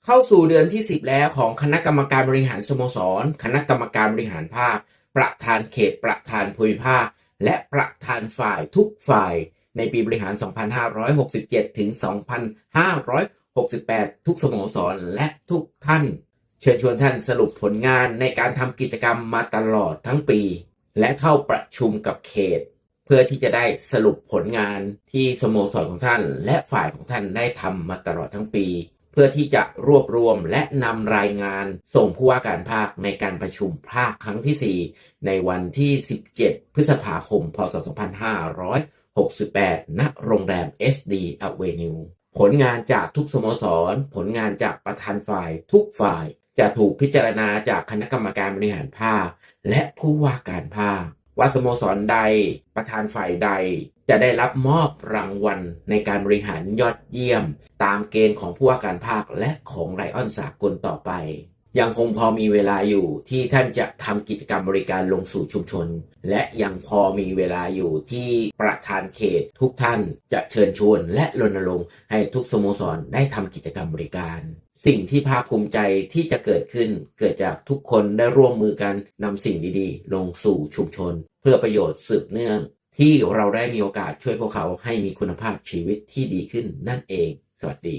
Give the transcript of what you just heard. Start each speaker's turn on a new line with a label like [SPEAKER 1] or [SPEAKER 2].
[SPEAKER 1] เข้าสู่เดือนที่10แล้วของคณะกรรมการบริหารสโมสรคณะกรรมการบริหารภาคประธานเขตประธานภูมิภาคและประธานฝ่ายทุกฝ่ายในปีบริหาร 2567 ถึง 2568 ทุกสโมสรและทุกท่านเชิญชวนท่านสรุปผลงานในการทำกิจกรรมมาตลอดทั้งปีและเข้าประชุมกับเขตเพื่อที่จะได้สรุปผลงานที่สโมสรของท่านและฝ่ายของท่านได้ทำมาตลอดทั้งปีเพื่อที่จะรวบรวมและนำรายงานส่งผู้ว่าการภาคในการประชุมภาคครั้งที่ 4 ในวันที่ 17 พฤษภาคม พ.ศ. 2568 ณ โรงแรม SD Avenue ผลงานจากทุกสโมสรผลงานจากประธานฝ่ายทุกฝ่ายจะถูกพิจารณาจากคณะกรรมการบริหารภาคและผู้ว่าการภาคว่าสโมสรใดประธานฝ่ายใดจะได้รับมอบรางวัลในการบริหารยอดเยี่ยมตามเกณฑ์ของผู้ว่าการภาคและของไลออนสากลต่อไปยังคงพอมีเวลาอยู่ที่ท่านจะทำกิจกรรมบริการลงสู่ชุมชนและยังพอมีเวลาอยู่ที่ประธานเขตทุกท่านจะเชิญชวนและรณรงค์ให้ทุกสโมสรได้ทำกิจกรรมบริการสิ่งที่ภาคภูมิใจที่จะเกิดขึ้นเกิดจากทุกคนได้ร่วมมือกันนำสิ่งดีๆลงสู่ชุมชนเพื่อประโยชน์สืบเนื่องที่เราได้มีโอกาสช่วยพวกเขาให้มีคุณภาพชีวิตที่ดีขึ้นนั่นเองสวัสดี